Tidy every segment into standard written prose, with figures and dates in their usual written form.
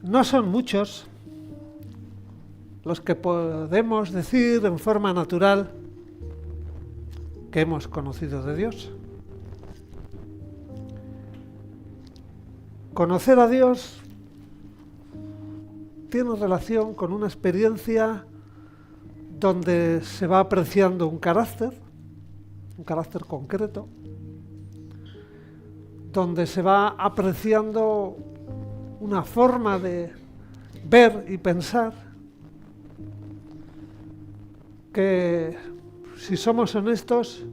No son muchos los que podemos decir en forma natural que hemos conocido de Dios. Conocer a Dios tiene relación con una experiencia donde se va apreciando un carácter concreto, donde se va apreciando una forma de ver y pensar que, si somos honestos,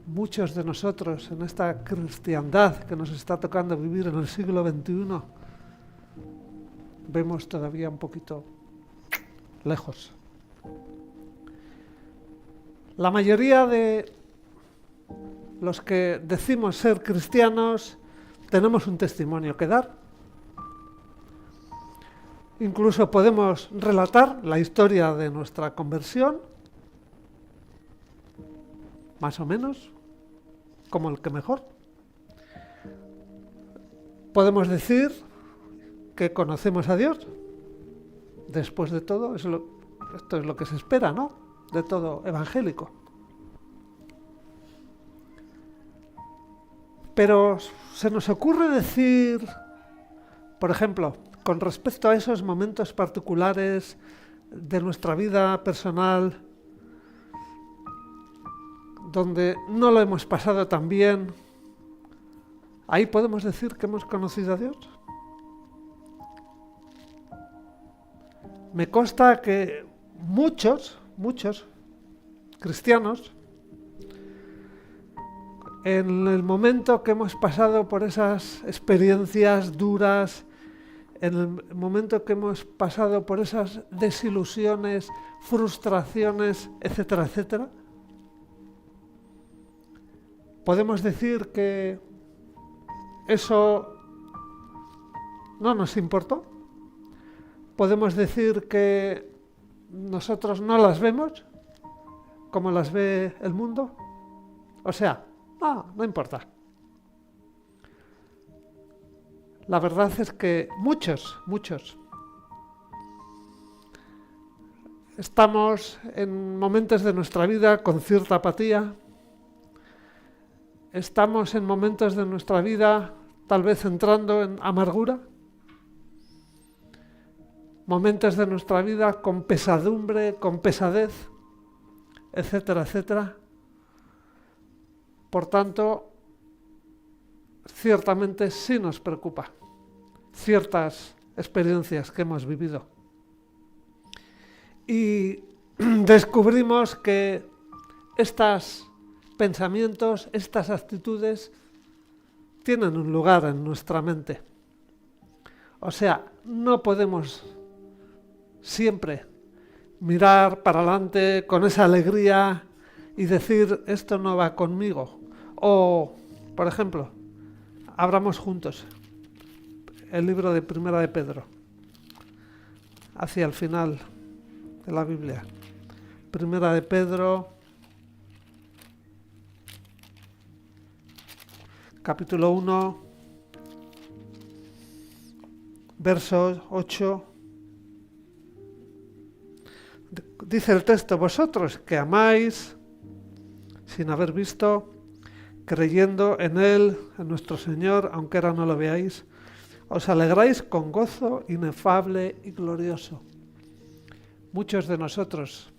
muchos de nosotros en esta cristiandad que nos está tocando vivir en el siglo XXI vemos todavía un poquito lejos. La mayoría de los que decimos ser cristianos tenemos un testimonio que dar. Incluso podemos relatar la historia de nuestra conversión, más o menos, como el que mejor. Podemos decir que conocemos a Dios. Después de todo, esto es lo que se espera, ¿no?, de todo evangélico. Pero se nos ocurre decir, por ejemplo, con respecto a esos momentos particulares de nuestra vida personal, donde no lo hemos pasado tan bien, ¿ahí podemos decir que hemos conocido a Dios? Me consta que muchos cristianos, en el momento que hemos pasado por esas experiencias duras, en el momento que hemos pasado por esas desilusiones, frustraciones, etcétera, etcétera, podemos decir que eso no nos importó. Podemos decir que nosotros no las vemos como las ve el mundo. O sea, no importa. La verdad es que muchos estamos en momentos de nuestra vida con cierta apatía. Estamos en momentos de nuestra vida tal vez entrando en amargura. Momentos de nuestra vida con pesadumbre, con pesadez, etcétera, etcétera. Por tanto, ciertamente sí nos preocupa ciertas experiencias que hemos vivido. Y descubrimos que estos pensamientos, estas actitudes, tienen un lugar en nuestra mente. O sea, no podemos siempre mirar para adelante con esa alegría y decir, esto no va conmigo. O, por ejemplo, abramos juntos el libro de Primera de Pedro, hacia el final de la Biblia. Primera de Pedro, capítulo 1, verso 8. Dice el texto, vosotros que amáis sin haber visto, creyendo en Él, en nuestro Señor, aunque ahora no lo veáis, os alegráis con gozo inefable y glorioso. Muchos de nosotros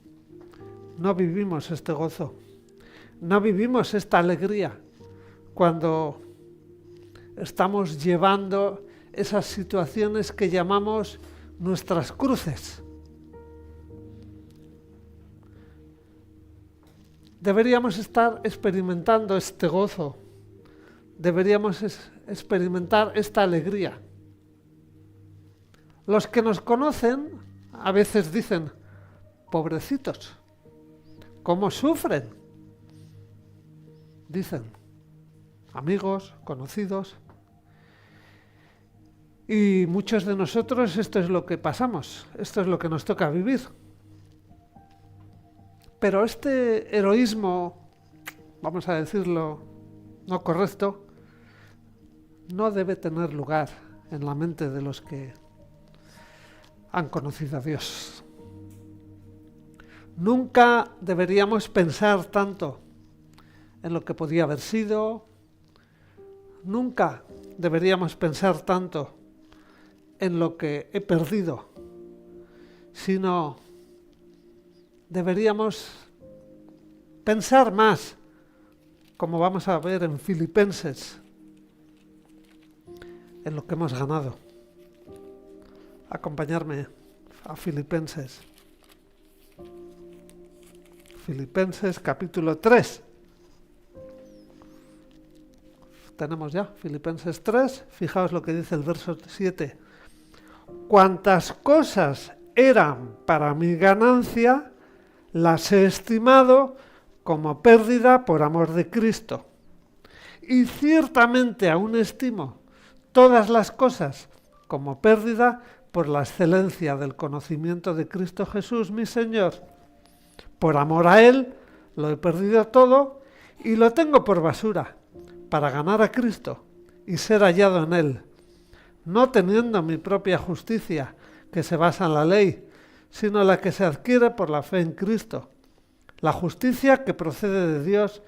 no vivimos este gozo, no vivimos esta alegría cuando estamos llevando esas situaciones que llamamos nuestras cruces. Deberíamos estar experimentando este gozo, deberíamos experimentar esta alegría. Los que nos conocen a veces dicen, pobrecitos, ¿cómo sufren? Dicen, amigos, conocidos. Y muchos de nosotros esto es lo que pasamos, esto es lo que nos toca vivir. Pero este heroísmo, vamos a decirlo, no correcto, no debe tener lugar en la mente de los que han conocido a Dios. Nunca deberíamos pensar tanto en lo que podía haber sido. Nunca deberíamos pensar tanto en lo que he perdido, sino deberíamos pensar más, como vamos a ver en Filipenses, en lo que hemos ganado. Acompañarme a Filipenses. Filipenses capítulo 3. Tenemos ya Filipenses 3. Fijaos lo que dice el verso 7. Cuantas cosas eran para mi ganancia, las he estimado como pérdida por amor de Cristo. Y ciertamente aún estimo todas las cosas como pérdida por la excelencia del conocimiento de Cristo Jesús, mi Señor. Por amor a Él, lo he perdido todo y lo tengo por basura, para ganar a Cristo y ser hallado en Él, no teniendo mi propia justicia, que se basa en la ley, sino la que se adquiere por la fe en Cristo, la justicia que procede de Dios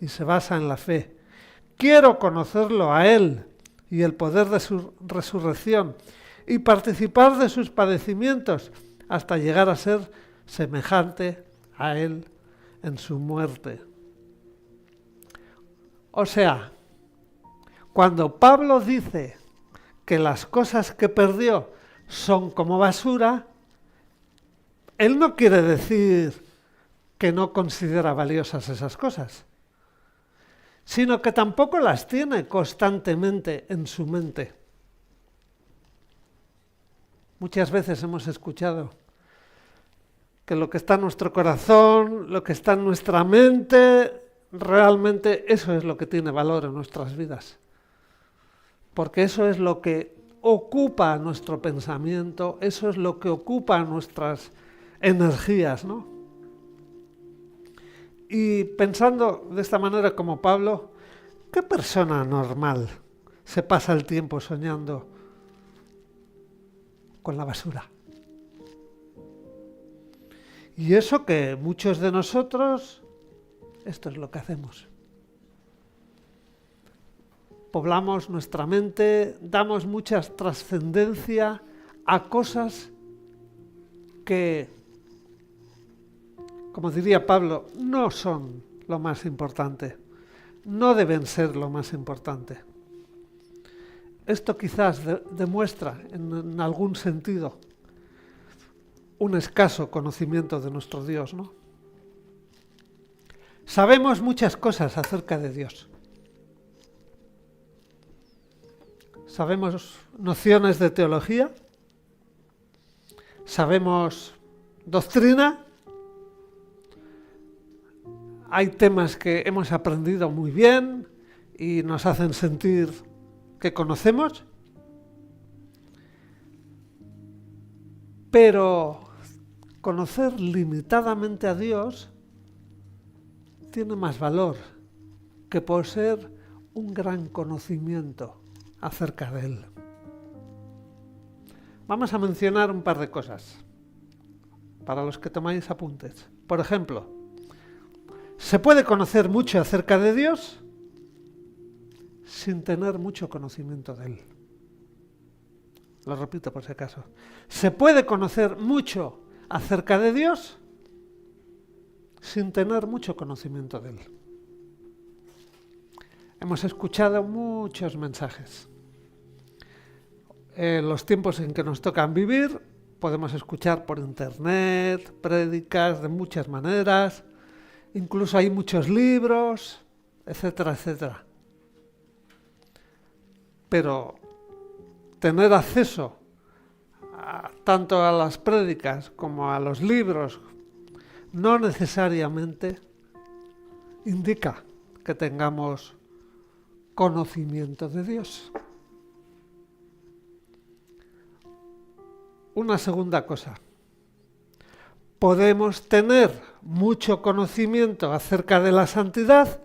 y se basa en la fe. Quiero conocerlo a Él y el poder de su resurrección y participar de sus padecimientos hasta llegar a ser semejante a Él en su muerte. O sea, cuando Pablo dice que las cosas que perdió son como basura, él no quiere decir que no considera valiosas esas cosas, sino que tampoco las tiene constantemente en su mente. Muchas veces hemos escuchado que lo que está en nuestro corazón, lo que está en nuestra mente, realmente eso es lo que tiene valor en nuestras vidas. Porque eso es lo que ocupa nuestro pensamiento, eso es lo que ocupa nuestras energías, ¿no? Y pensando de esta manera como Pablo, ¿qué persona normal se pasa el tiempo soñando con la basura? Y eso que muchos de nosotros, esto es lo que hacemos. Poblamos nuestra mente, damos mucha trascendencia a cosas que, como diría Pablo, no son lo más importante, no deben ser lo más importante. Esto quizás demuestra en algún sentido un escaso conocimiento de nuestro Dios, ¿no? Sabemos muchas cosas acerca de Dios. Sabemos nociones de teología, sabemos doctrina, hay temas que hemos aprendido muy bien y nos hacen sentir que conocemos, pero conocer limitadamente a Dios tiene más valor que poseer un gran conocimiento acerca de Él. Vamos a mencionar un par de cosas para los que tomáis apuntes. Por ejemplo, ¿se puede conocer mucho acerca de Dios sin tener mucho conocimiento de Él? Lo repito por si acaso. ¿Se puede conocer mucho acerca de Dios sin tener mucho conocimiento de Él? Hemos escuchado muchos mensajes. En los tiempos en que nos tocan vivir, podemos escuchar por internet, prédicas de muchas maneras, incluso hay muchos libros, etcétera, etcétera. Pero tener acceso tanto a las prédicas como a los libros no necesariamente indica que tengamos conocimiento de Dios. Una segunda cosa. Podemos tener mucho conocimiento acerca de la santidad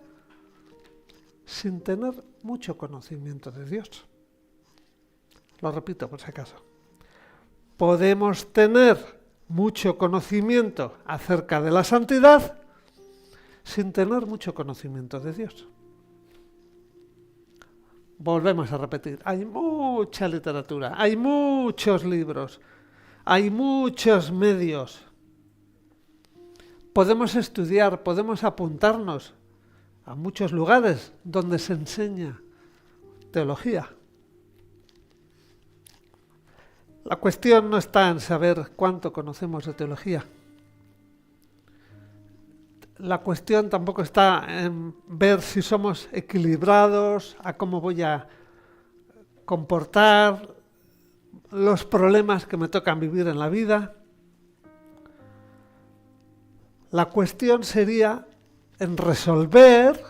sin tener mucho conocimiento de Dios. lo repito por si acaso. Podemos tener mucho conocimiento acerca de la santidad sin tener mucho conocimiento de Dios. Volvemos a repetir, hay mucha literatura, hay muchos libros, hay muchos medios. Podemos estudiar, podemos apuntarnos a muchos lugares donde se enseña teología. La cuestión no está en saber cuánto conocemos de teología. La cuestión tampoco está en ver si somos equilibrados, a cómo voy a comportar los problemas que me tocan vivir en la vida. La cuestión sería en resolver,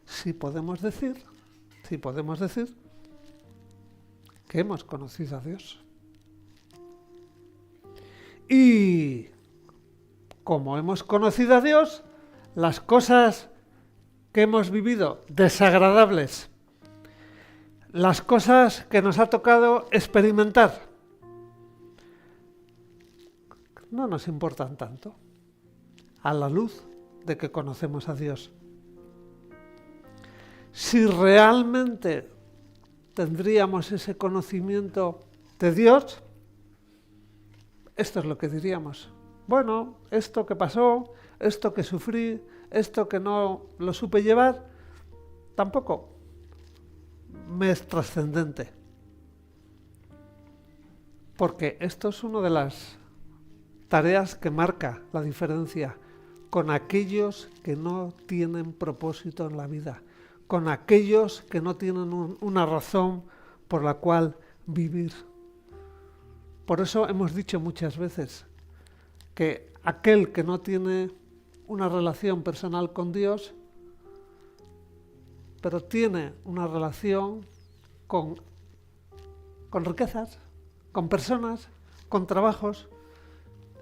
si podemos decir, que hemos conocido a Dios. Y como hemos conocido a Dios, las cosas que hemos vivido desagradables, las cosas que nos ha tocado experimentar, no nos importan tanto a la luz de que conocemos a Dios. Si realmente tendríamos ese conocimiento de Dios, esto es lo que diríamos. Bueno, esto que pasó, esto que sufrí, esto que no lo supe llevar, tampoco me es trascendente. Porque esto es una de las tareas que marca la diferencia con aquellos que no tienen propósito en la vida, con aquellos que no tienen una razón por la cual vivir. Por eso hemos dicho muchas veces que aquel que no tiene una relación personal con Dios, pero tiene una relación con riquezas, con personas, con trabajos,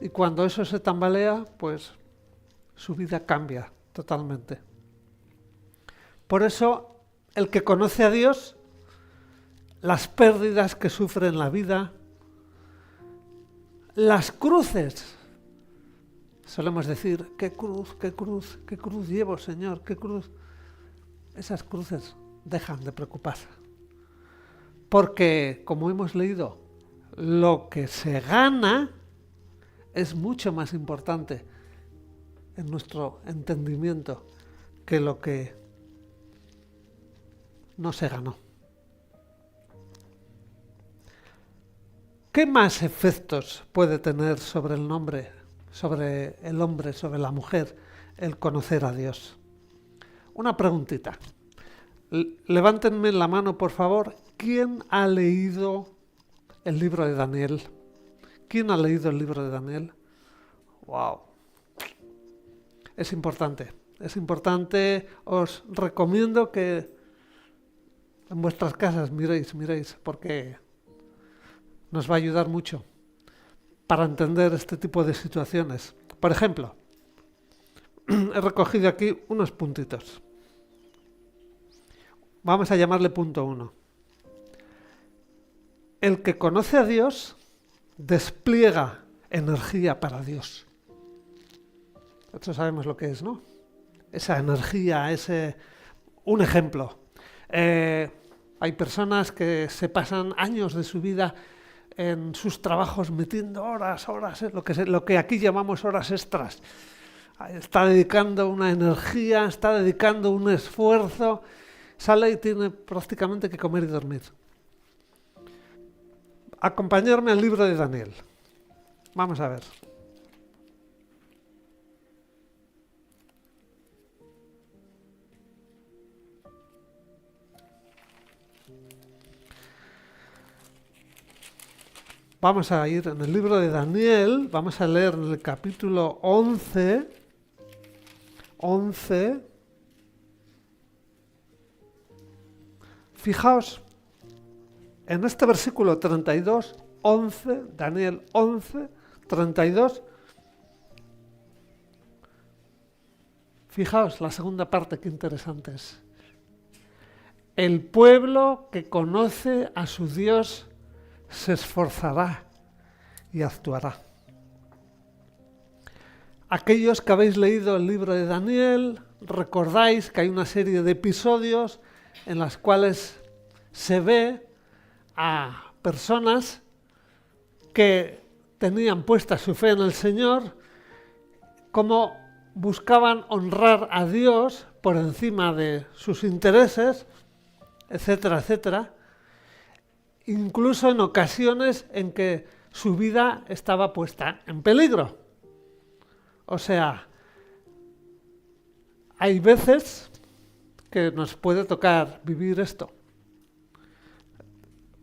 y cuando eso se tambalea, pues su vida cambia totalmente. Por eso, el que conoce a Dios, las pérdidas que sufre en la vida, las cruces, solemos decir, qué cruz llevo, Señor, qué cruz. Esas cruces dejan de preocupar. Porque, como hemos leído, lo que se gana es mucho más importante en nuestro entendimiento que lo que no se ganó. ¿Qué más efectos puede tener sobre el hombre, sobre la mujer, el conocer a Dios? Una preguntita. Levántenme la mano, por favor. ¿Quién ha leído el libro de Daniel? ¿Quién ha leído el libro de Daniel? ¡Wow! Es importante. Os recomiendo que en vuestras casas miréis, porque nos va a ayudar mucho para entender este tipo de situaciones. Por ejemplo, he recogido aquí unos puntitos. Vamos a llamarle punto 1. El que conoce a Dios despliega energía para Dios. Nosotros sabemos lo que es, ¿no? Esa energía, un ejemplo. Hay personas que se pasan años de su vida en sus trabajos metiendo horas, lo que aquí llamamos horas extras. Está dedicando una energía, está dedicando un esfuerzo, sale y tiene prácticamente que comer y dormir. Acompañarme al libro de Daniel. Vamos a ver. Vamos a ir en el libro de Daniel, vamos a leer en el capítulo 11. Fijaos, en este versículo 32, 11, Daniel 11, 32, fijaos la segunda parte, qué interesante es. El pueblo que conoce a su Dios se esforzará y actuará. Aquellos que habéis leído el libro de Daniel, recordáis que hay una serie de episodios en las cuales se ve a personas que tenían puesta su fe en el Señor, como buscaban honrar a Dios por encima de sus intereses, etcétera, etcétera, incluso en ocasiones en que su vida estaba puesta en peligro. O sea, hay veces que nos puede tocar vivir esto.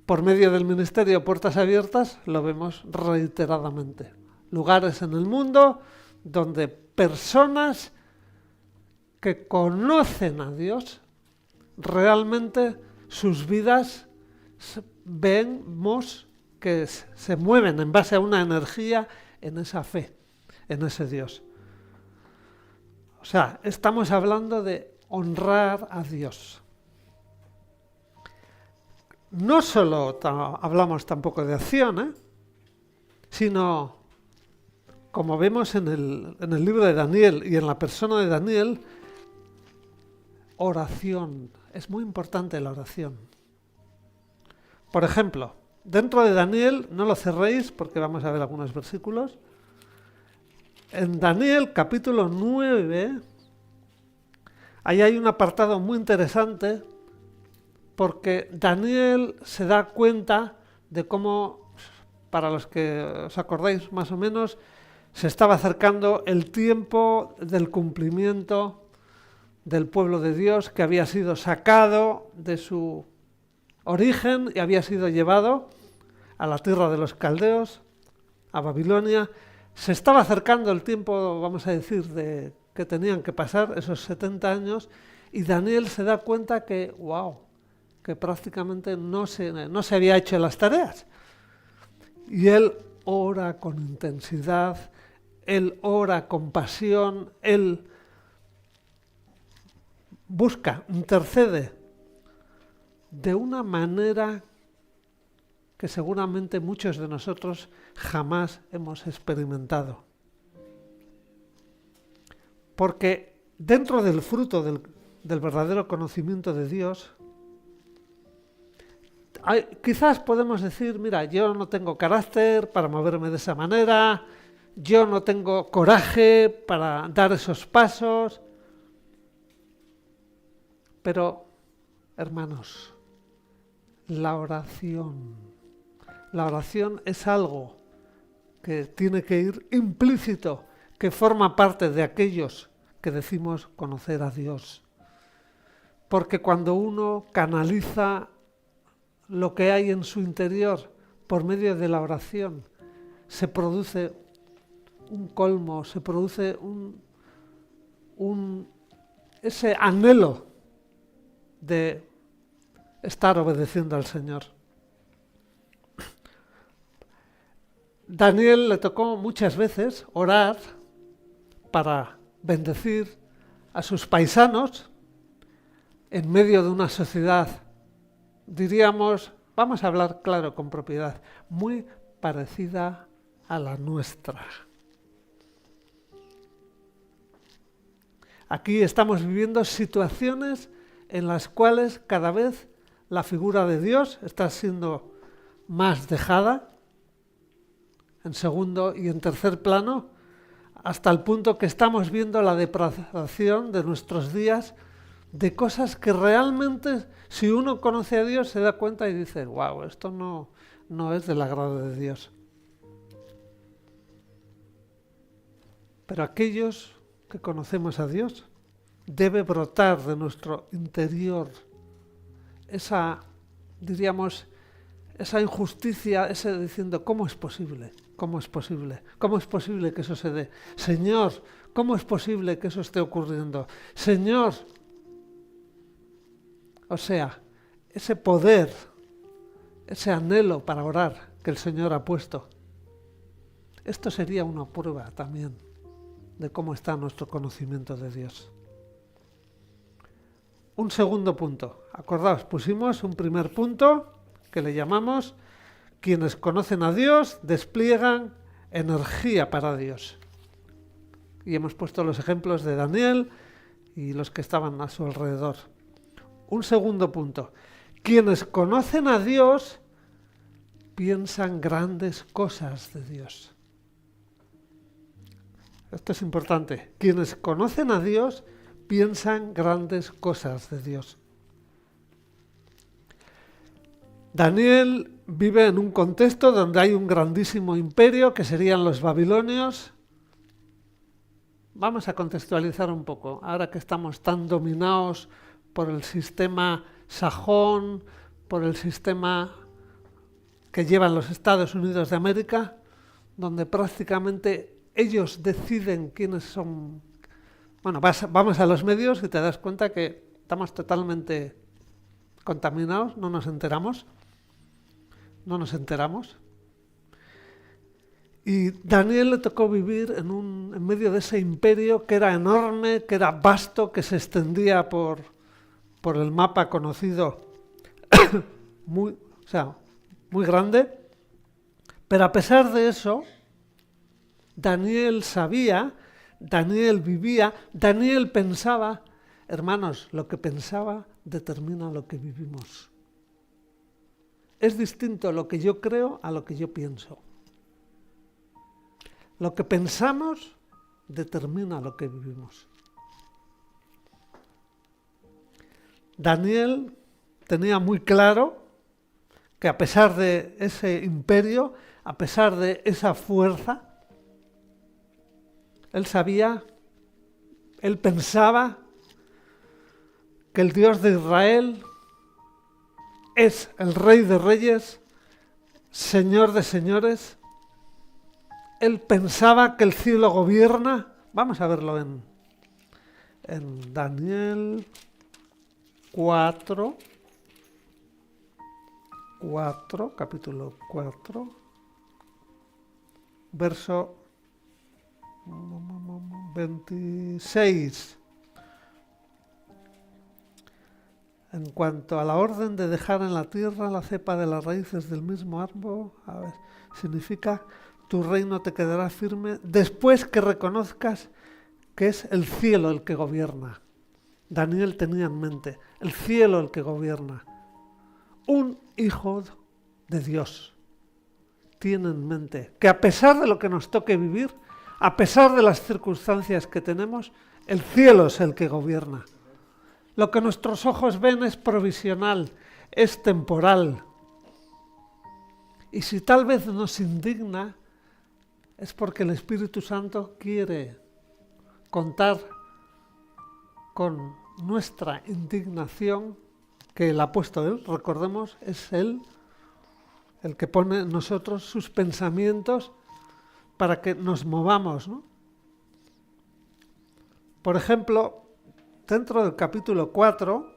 Por medio del ministerio Puertas Abiertas lo vemos reiteradamente. Lugares en el mundo donde personas que conocen a Dios, realmente sus vidas vemos que se mueven en base a una energía en esa fe, en ese Dios. O sea, estamos hablando de honrar a Dios. No solo hablamos tampoco de acción, sino, como vemos en el libro de Daniel y en la persona de Daniel, oración. Es muy importante la oración. Por ejemplo, dentro de Daniel, no lo cerréis porque vamos a ver algunos versículos. En Daniel capítulo 9, ahí hay un apartado muy interesante porque Daniel se da cuenta de cómo, para los que os acordáis más o menos, se estaba acercando el tiempo del cumplimiento del pueblo de Dios que había sido sacado de su origen y había sido llevado a la tierra de los caldeos, a Babilonia. Se estaba acercando el tiempo, vamos a decir, de que tenían que pasar esos 70 años y Daniel se da cuenta que, que prácticamente no se había hecho las tareas. Y él ora con intensidad, él ora con pasión, él busca, intercede de una manera que seguramente muchos de nosotros jamás hemos experimentado. Porque dentro del fruto del verdadero conocimiento de Dios, quizás podemos decir, mira, yo no tengo carácter para moverme de esa manera, yo no tengo coraje para dar esos pasos, pero, hermanos, la oración es algo que tiene que ir implícito, que forma parte de aquellos que decimos conocer a Dios. Porque cuando uno canaliza lo que hay en su interior por medio de la oración, se produce un colmo, se produce ese anhelo de estar obedeciendo al Señor. Daniel le tocó muchas veces orar para bendecir a sus paisanos en medio de una sociedad, diríamos, vamos a hablar claro con propiedad, muy parecida a la nuestra. Aquí estamos viviendo situaciones en las cuales cada vez la figura de Dios está siendo más dejada, en segundo y en tercer plano, hasta el punto que estamos viendo la depravación de nuestros días de cosas que realmente, si uno conoce a Dios, se da cuenta y dice, esto no es del agrado de Dios. Pero aquellos que conocemos a Dios, debe brotar de nuestro interior esa injusticia, ese diciendo, ¿cómo es posible? ¿Cómo es posible? ¿Cómo es posible que eso se dé? Señor, ¿cómo es posible que eso esté ocurriendo? Señor, o sea, ese poder, ese anhelo para orar que el Señor ha puesto. Esto sería una prueba también de cómo está nuestro conocimiento de Dios. Un segundo punto. Acordaos, pusimos un primer punto que le llamamos Quienes conocen a Dios despliegan energía para Dios. Y hemos puesto los ejemplos de Daniel y los que estaban a su alrededor. Un segundo punto. Quienes conocen a Dios piensan grandes cosas de Dios. Esto es importante. Quienes conocen a Dios piensan grandes cosas de Dios. Daniel vive en un contexto donde hay un grandísimo imperio que serían los babilonios. Vamos a contextualizar un poco, ahora que estamos tan dominados por el sistema sajón, por el sistema que llevan los Estados Unidos de América, donde prácticamente ellos deciden quiénes son. Bueno, vamos a los medios y te das cuenta que estamos totalmente contaminados, no nos enteramos. Y Daniel le tocó vivir en medio de ese imperio que era enorme, que era vasto, que se extendía por el mapa conocido, muy grande. Pero a pesar de eso, Daniel sabía, Daniel vivía, Daniel pensaba. Hermanos, lo que pensaba determina lo que vivimos. Es distinto lo que yo creo a lo que yo pienso. Lo que pensamos determina lo que vivimos. Daniel tenía muy claro que a pesar de ese imperio, a pesar de esa fuerza, él pensaba que el Dios de Israel es el Rey de Reyes, Señor de Señores. Él pensaba que el cielo gobierna. Vamos a verlo en Daniel 4, capítulo 4, verso 26. En cuanto a la orden de dejar en la tierra la cepa de las raíces del mismo árbol, significa: tu reino te quedará firme después que reconozcas que es el cielo el que gobierna. Daniel tenía en mente, el cielo el que gobierna. Un hijo de Dios tiene en mente que a pesar de lo que nos toque vivir, a pesar de las circunstancias que tenemos, el cielo es el que gobierna. Lo que nuestros ojos ven es provisional, es temporal. Y si tal vez nos indigna, es porque el Espíritu Santo quiere contar con nuestra indignación, que Él ha puesto Él, recordemos, es Él el que pone en nosotros sus pensamientos para que nos movamos, ¿no? Por ejemplo, dentro del capítulo 4,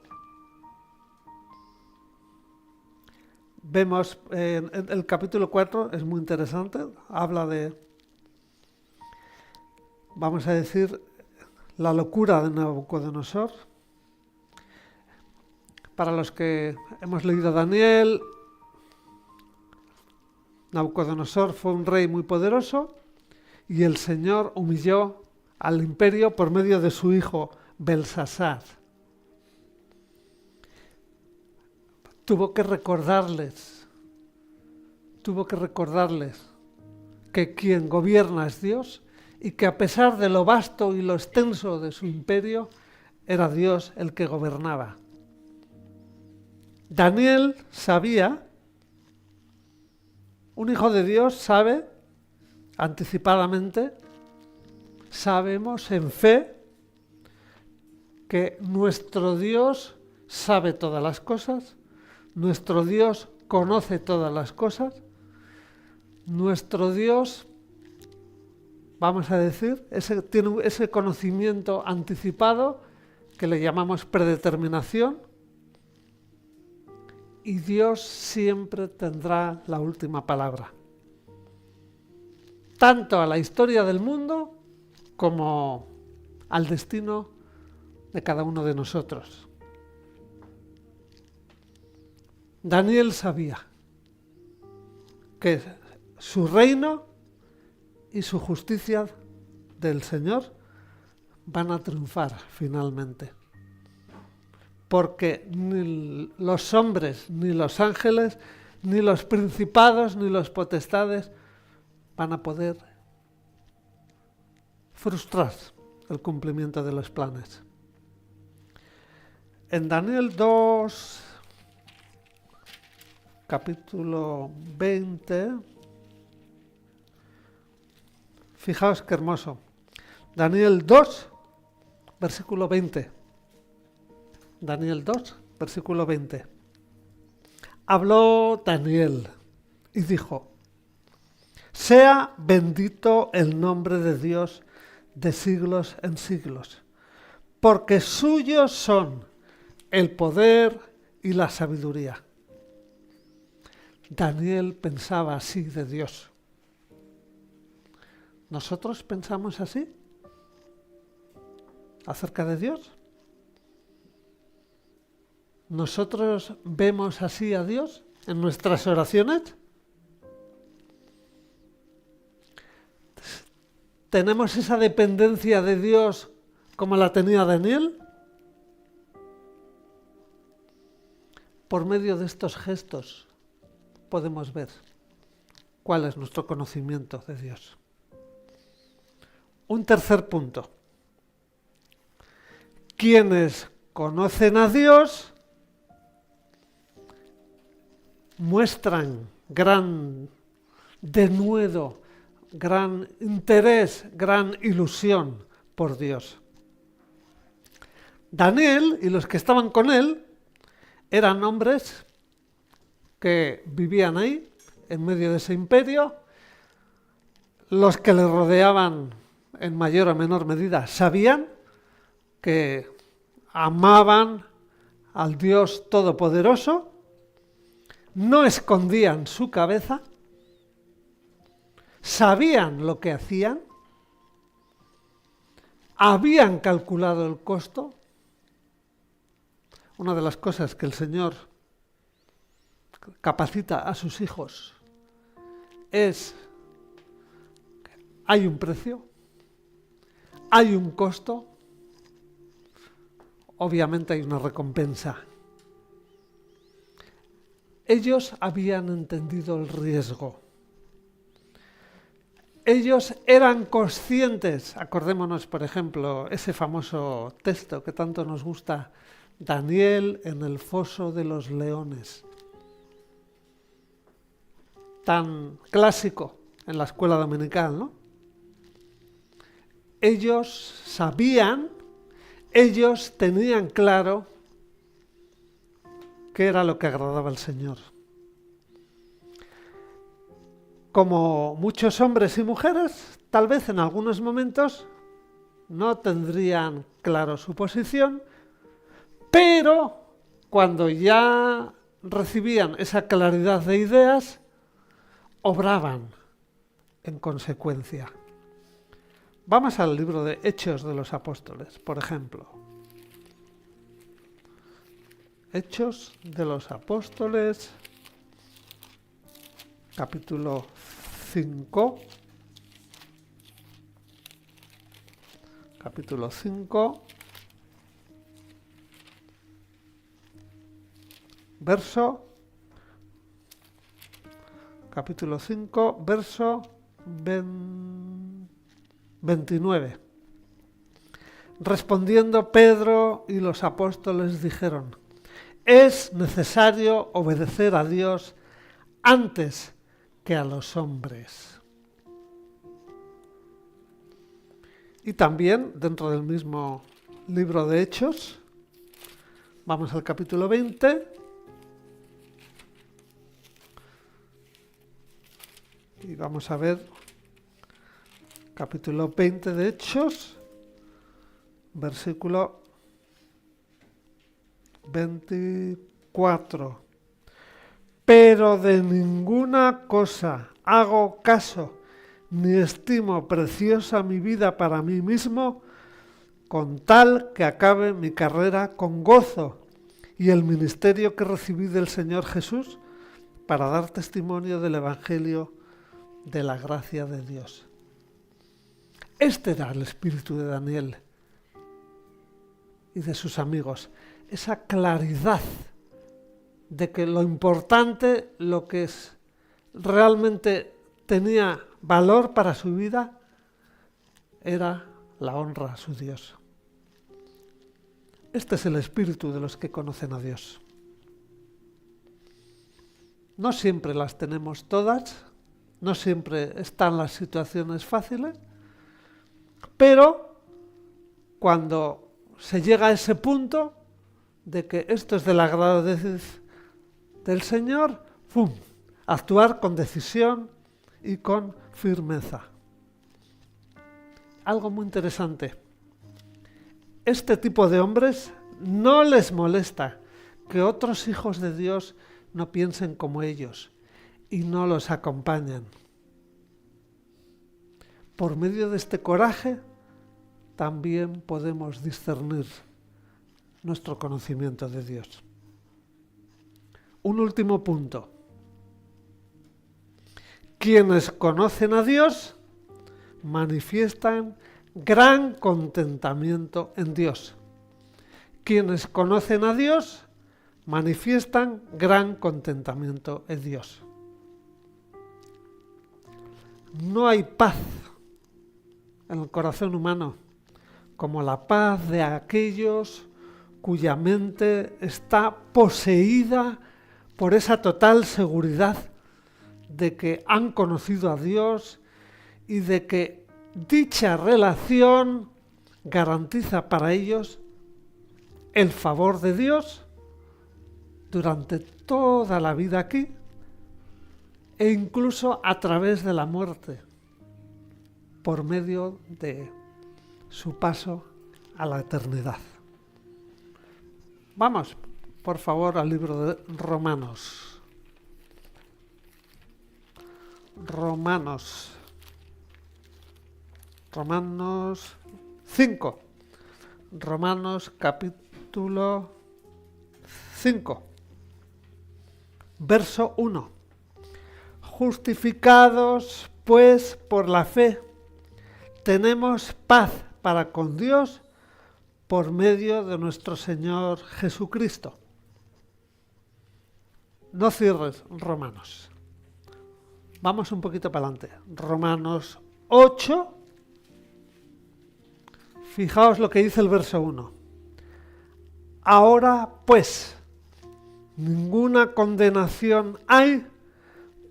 vemos, el capítulo 4 es muy interesante, habla de, vamos a decir, la locura de Nabucodonosor. Para los que hemos leído Daniel, Nabucodonosor fue un rey muy poderoso y el Señor humilló al imperio por medio de su hijo Belsasar. Tuvo que recordarles que quien gobierna es Dios y que a pesar de lo vasto y lo extenso de su imperio, era Dios el que gobernaba. Daniel sabía, un hijo de Dios sabe anticipadamente, sabemos en fe que nuestro Dios sabe todas las cosas, nuestro Dios conoce todas las cosas, nuestro Dios, vamos a decir, tiene ese conocimiento anticipado que le llamamos predeterminación, y Dios siempre tendrá la última palabra, tanto a la historia del mundo como al destino de cada uno de nosotros. Daniel sabía que su reino y su justicia del Señor van a triunfar finalmente. Porque ni los hombres, ni los ángeles, ni los principados, ni los potestades van a poder frustrar el cumplimiento de los planes. En Daniel 2, capítulo 20, fijaos qué hermoso. Daniel 2, versículo 20. Daniel 2, versículo 20. Habló Daniel y dijo: sea bendito el nombre de Dios de siglos en siglos, porque suyos son el poder y la sabiduría. Daniel pensaba así de Dios. ¿Nosotros pensamos así acerca de Dios? ¿Nosotros vemos así a Dios en nuestras oraciones? ¿Tenemos esa dependencia de Dios como la tenía Daniel? Por medio de estos gestos podemos ver cuál es nuestro conocimiento de Dios. Un tercer punto. Quienes conocen a Dios muestran gran denuedo, gran interés, gran ilusión por Dios. Daniel y los que estaban con él eran hombres que vivían ahí, en medio de ese imperio. Los que le rodeaban, en mayor o menor medida, sabían que amaban al Dios Todopoderoso, no escondían su cabeza, sabían lo que hacían, habían calculado el costo. Una de las cosas que el Señor capacita a sus hijos es: hay un precio, hay un costo, obviamente hay una recompensa. Ellos habían entendido el riesgo. Ellos eran conscientes, acordémonos por ejemplo, ese famoso texto que tanto nos gusta, Daniel en el foso de los leones, tan clásico en la escuela dominical, ¿no? Ellos sabían, ellos tenían claro qué era lo que agradaba al Señor. Como muchos hombres y mujeres, tal vez en algunos momentos no tendrían claro su posición, pero cuando ya recibían esa claridad de ideas, obraban en consecuencia. Vamos al libro de Hechos de los Apóstoles, por ejemplo. Hechos de los Apóstoles, capítulo 5. Capítulo 5. Capítulo 5, verso 29. Respondiendo Pedro y los apóstoles dijeron: es necesario obedecer a Dios antes que a los hombres. Y también dentro del mismo libro de Hechos, vamos al capítulo 20. Y vamos a ver capítulo 20 de Hechos, versículo 24. Pero de ninguna cosa hago caso, ni estimo preciosa mi vida para mí mismo, con tal que acabe mi carrera con gozo y el ministerio que recibí del Señor Jesús para dar testimonio del Evangelio de la gracia de Dios. Este era el espíritu de Daniel y de sus amigos, esa claridad de que lo importante, lo que realmente tenía valor para su vida, era la honra a su Dios. Este es el espíritu de los que conocen a Dios. No siempre las tenemos todas, no siempre están las situaciones fáciles, pero cuando se llega a ese punto de que esto es del agrado del Señor, ¡pum!, actuar con decisión y con firmeza. Algo muy interesante. Este tipo de hombres no les molesta que otros hijos de Dios no piensen como ellos y no los acompañan. Por medio de este coraje también podemos discernir nuestro conocimiento de Dios. Un último punto. Quienes conocen a Dios manifiestan gran contentamiento en Dios. Quienes conocen a Dios manifiestan gran contentamiento en Dios. No hay paz en el corazón humano como la paz de aquellos cuya mente está poseída por esa total seguridad de que han conocido a Dios y de que dicha relación garantiza para ellos el favor de Dios durante toda la vida aquí e incluso a través de la muerte, por medio de su paso a la eternidad. Vamos, por favor, al libro de Romanos. Romanos 5. Romanos capítulo 5. Verso 1. Justificados, pues, por la fe, tenemos paz para con Dios por medio de nuestro Señor Jesucristo. No cierres Romanos. Vamos un poquito para adelante. Romanos 8. Fijaos lo que dice el verso 1. Ahora, pues, ninguna condenación hay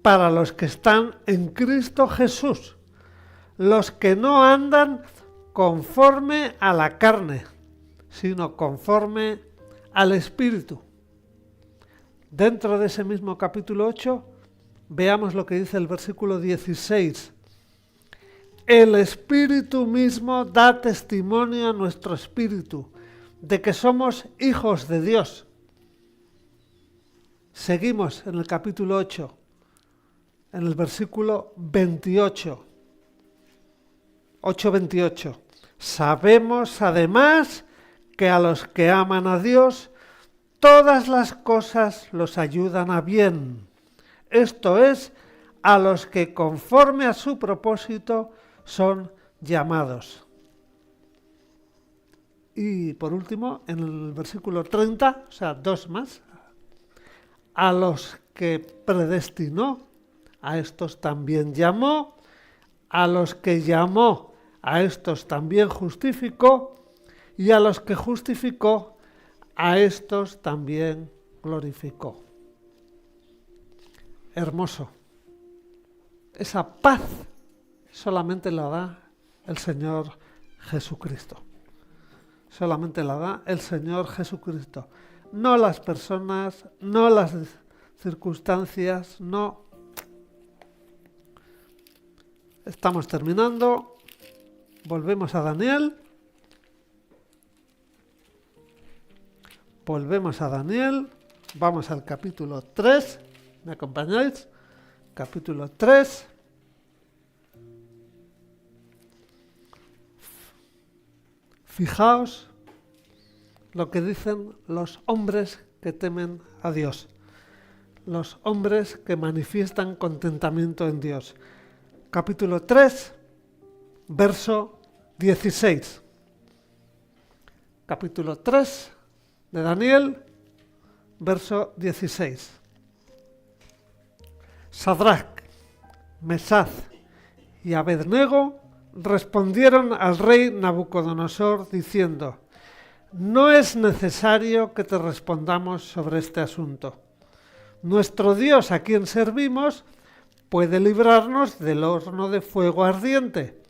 para los que están en Cristo Jesús, los que no andan conforme a la carne, sino conforme al Espíritu. Dentro de ese mismo capítulo 8, veamos lo que dice el versículo 16. El Espíritu mismo da testimonio a nuestro espíritu de que somos hijos de Dios. Seguimos en el capítulo 8, en el versículo 28. 8:28. Sabemos además que a los que aman a Dios, todas las cosas los ayudan a bien. Esto es, a los que conforme a su propósito son llamados. Y por último, en el versículo 30, o sea, 2 más, a los que predestinó, a estos también llamó, a los que llamó, a estos también justificó, y a los que justificó, a estos también glorificó. Hermoso. Esa paz solamente la da el Señor Jesucristo. Solamente la da el Señor Jesucristo. No las personas, no las circunstancias, no. Estamos terminando. Volvemos a Daniel. Vamos al capítulo 3. ¿Me acompañáis? Capítulo 3. Fijaos lo que dicen los hombres que temen a Dios. los hombres que manifiestan contentamiento en Dios. Capítulo 3, verso 16. Capítulo 3 de Daniel, verso 16. Sadrach, Mesach y Abednego respondieron al rey Nabucodonosor diciendo: no es necesario que te respondamos sobre este asunto. Nuestro Dios, a quien servimos, puede librarnos del horno de fuego ardiente,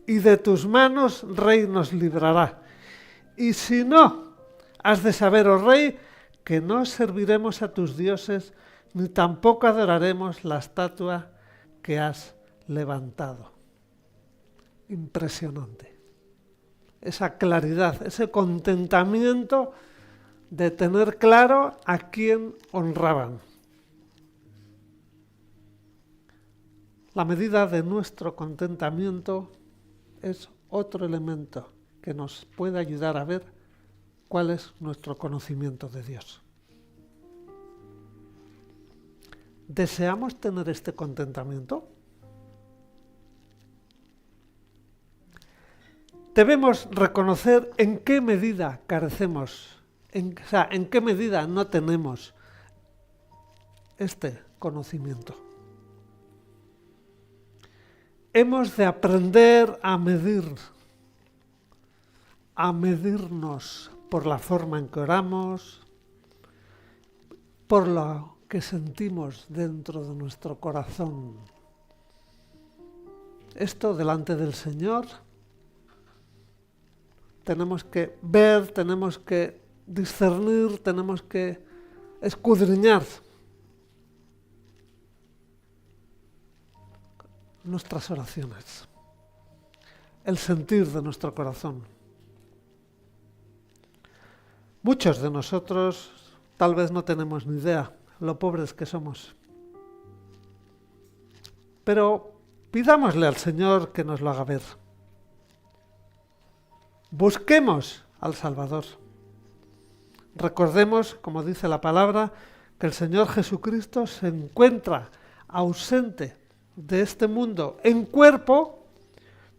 y de tus manos, rey, nos librará. Y si no, has de saber, oh rey, que no serviremos a tus dioses, ni tampoco adoraremos la estatua que has levantado. Impresionante. Esa claridad, ese contentamiento de tener claro a quién honraban. La medida de nuestro contentamiento es otro elemento que nos puede ayudar a ver cuál es nuestro conocimiento de Dios. ¿Deseamos tener este contentamiento? Debemos reconocer en qué medida carecemos, en qué medida no tenemos este conocimiento. Hemos de aprender a medirnos por la forma en que oramos, por lo que sentimos dentro de nuestro corazón. Esto delante del Señor tenemos que ver, tenemos que discernir, tenemos que escudriñar nuestras oraciones, el sentir de nuestro corazón. Muchos de nosotros tal vez no tenemos ni idea lo pobres que somos, pero pidámosle al Señor que nos lo haga ver. Busquemos al Salvador. Recordemos, como dice la palabra, que el Señor Jesucristo se encuentra ausente de este mundo en cuerpo,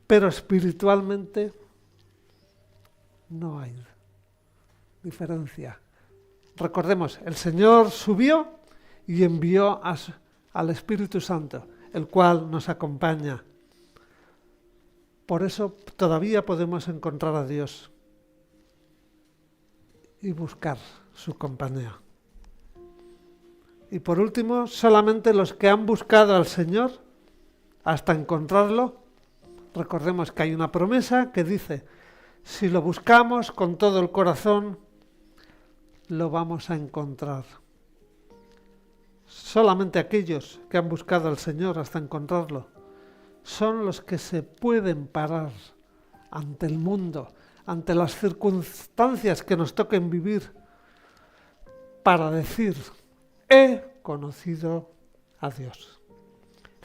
pero espiritualmente no hay diferencia. Recordemos, el Señor subió y envió al Espíritu Santo, el cual nos acompaña. Por eso todavía podemos encontrar a Dios y buscar su compañía. Y por último, solamente los que han buscado al Señor hasta encontrarlo, recordemos que hay una promesa que dice: si lo buscamos con todo el corazón, lo vamos a encontrar. Solamente aquellos que han buscado al Señor hasta encontrarlo son los que se pueden parar ante el mundo, ante las circunstancias que nos toquen vivir, para decir: he conocido a Dios.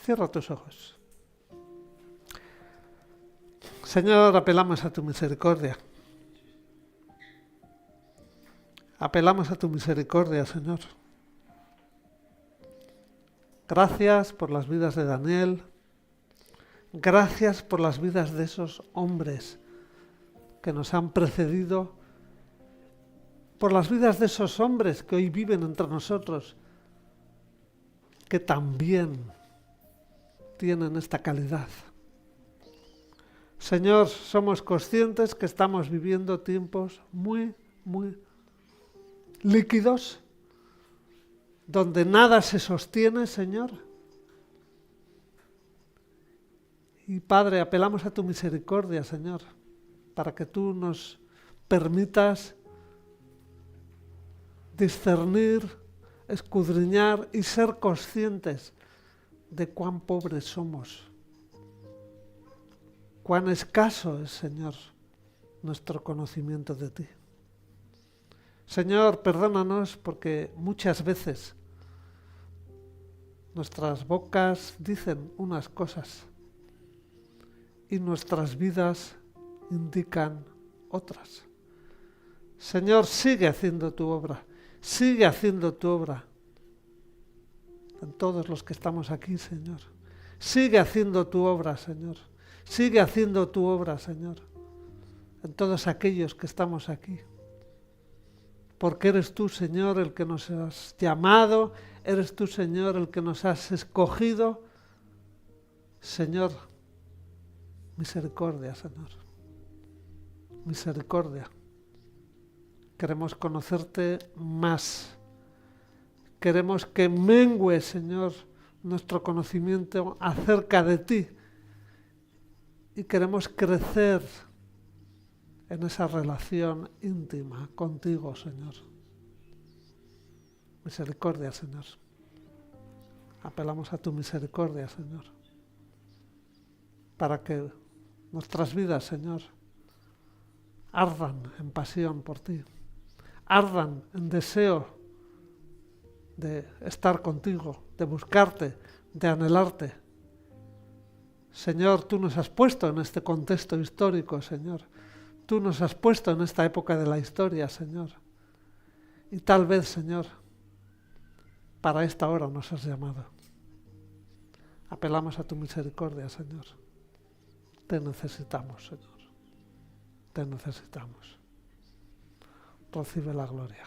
Cierra tus ojos. Señor, apelamos a tu misericordia. Apelamos a tu misericordia, Señor. Gracias por las vidas de Daniel. Gracias por las vidas de esos hombres que nos han precedido, por las vidas de esos hombres que hoy viven entre nosotros, que también tienen esta calidad. Señor, somos conscientes que estamos viviendo tiempos muy líquidos, donde nada se sostiene, Señor. Y Padre, apelamos a tu misericordia, Señor, para que tú nos permitas discernir, escudriñar y ser conscientes de cuán pobres somos, cuán escaso es, Señor, nuestro conocimiento de ti. Señor, perdónanos porque muchas veces nuestras bocas dicen unas cosas y nuestras vidas indican otras. Señor, sigue haciendo tu obra, sigue haciendo tu obra en todos los que estamos aquí, Señor. Sigue haciendo tu obra, Señor. Sigue haciendo tu obra, Señor, en todos aquellos que estamos aquí. Porque eres tú, Señor, el que nos has llamado, eres tú, Señor, el que nos has escogido. Señor, misericordia, Señor. Misericordia. Queremos conocerte más. Queremos que mengue, Señor, nuestro conocimiento acerca de ti. Y queremos crecer en esa relación íntima contigo, Señor. Misericordia, Señor. Apelamos a tu misericordia, Señor, para que nuestras vidas, Señor, ardan en pasión por ti, ardan en deseo de estar contigo, de buscarte, de anhelarte. Señor, tú nos has puesto en este contexto histórico, Señor. Tú nos has puesto en esta época de la historia, Señor. Y tal vez, Señor, para esta hora nos has llamado. Apelamos a tu misericordia, Señor. Te necesitamos, Señor. Te necesitamos. Recibe la gloria.